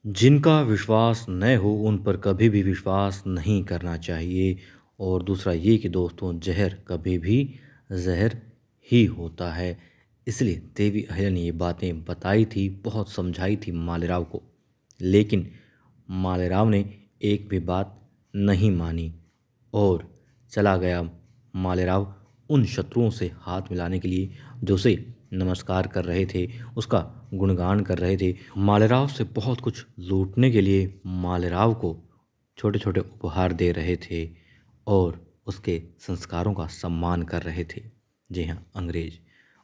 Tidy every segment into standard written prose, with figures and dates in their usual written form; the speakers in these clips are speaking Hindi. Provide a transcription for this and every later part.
जिनका विश्वास न हो उन पर कभी भी विश्वास नहीं करना चाहिए। और दूसरा ये कि दोस्तों, ज़हर कभी भी ज़हर ही होता है। इसलिए देवी अहिल्या ने ये बातें बताई थी, बहुत समझाई थी मालेराव को। लेकिन मालेराव ने एक भी बात नहीं मानी और चला गया मालेराव उन शत्रुओं से हाथ मिलाने के लिए जो उसे नमस्कार कर रहे थे, उसका गुणगान कर रहे थे। मालेराव से बहुत कुछ लूटने के लिए मालेराव को छोटे छोटे उपहार दे रहे थे और उसके संस्कारों का सम्मान कर रहे थे। जी हाँ, अंग्रेज।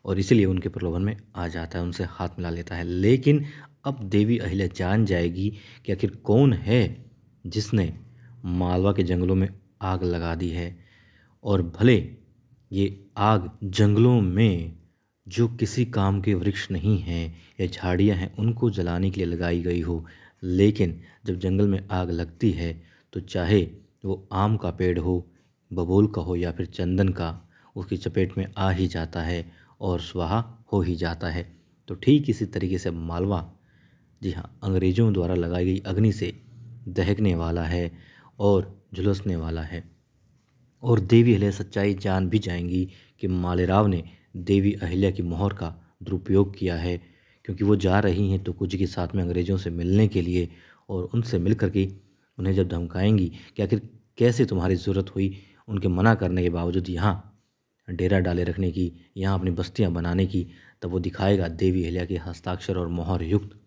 और इसीलिए उनके प्रलोभन में आ जाता है, उनसे हाथ मिला लेता है। लेकिन अब देवी अहिल्या जान जाएगी कि आखिर कौन है जिसने मालवा के जंगलों में आग लगा दी है। और भले ये आग जंगलों में जो किसी काम के वृक्ष नहीं हैं या झाड़ियाँ हैं उनको जलाने के लिए लगाई गई हो, लेकिन जब जंगल में आग लगती है तो चाहे वो आम का पेड़ हो, बबूल का हो या फिर चंदन का, उसकी चपेट में आ ही जाता है और स्वाहा हो ही जाता है। तो ठीक इसी तरीके से मालवा, जी हाँ, अंग्रेज़ों द्वारा लगाई गई अग्नि से दहकने वाला है और झुलसने वाला है। और देवी अहिल्या सच्चाई जान भी जाएंगी कि मालेराव ने देवी अहिल्या की मोहर का दुरुपयोग किया है, क्योंकि वो जा रही हैं तुकुजी के साथ में अंग्रेज़ों से मिलने के लिए। और उनसे मिल कर के उन्हें जब धमकाएंगी कि आखिर कैसे तुम्हारी ज़रूरत हुई उनके मना करने के बावजूद यहाँ डेरा डाले रखने की, यहाँ अपनी बस्तियाँ बनाने की, तब वो दिखाएगा देवी अहिल्या के हस्ताक्षर और मोहर युक्त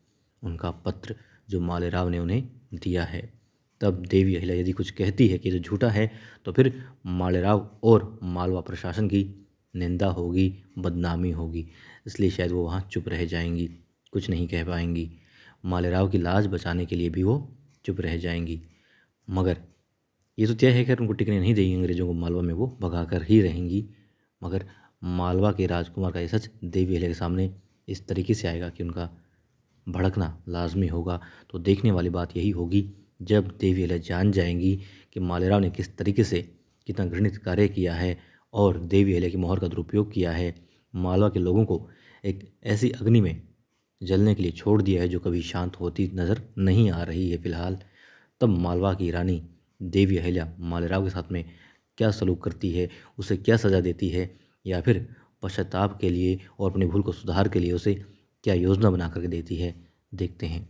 उनका पत्र जो मालेराव ने उन्हें दिया है। तब देवी अहिल्या यदि कुछ कहती है कि ये तो झूठा है, तो फिर मालेराव और मालवा प्रशासन की निंदा होगी, बदनामी होगी। इसलिए शायद वो वहाँ चुप रह जाएंगी, कुछ नहीं कह पाएंगी। मालेराव की लाज बचाने के लिए भी वो चुप रह जाएंगी। मगर ये तो तय है, खैर उनको टिकने नहीं देंगी अंग्रेज़ों को मालवा में, वो भगा कर ही रहेंगी। मगर मालवा के राजकुमार का ये सच देवी अहिल्या के सामने इस तरीके से आएगा कि उनका भड़कना लाजमी होगा। तो देखने वाली बात यही होगी, जब देवी अहिल्या जान जाएंगी कि मालेराव ने किस तरीके से कितना घृणित कार्य किया है और देवी अहिल्या की मोहर का दुरुपयोग किया है, मालवा के लोगों को एक ऐसी अग्नि में जलने के लिए छोड़ दिया है जो कभी शांत होती नज़र नहीं आ रही है फ़िलहाल। तब मालवा की रानी देवी अहिल्या मालेराव के साथ में क्या सलूक करती है, उसे क्या सज़ा देती है, या फिर पश्चाताप के लिए और अपनी भूल को सुधार के लिए उसे क्या योजना बना करके देती है, देखते हैं।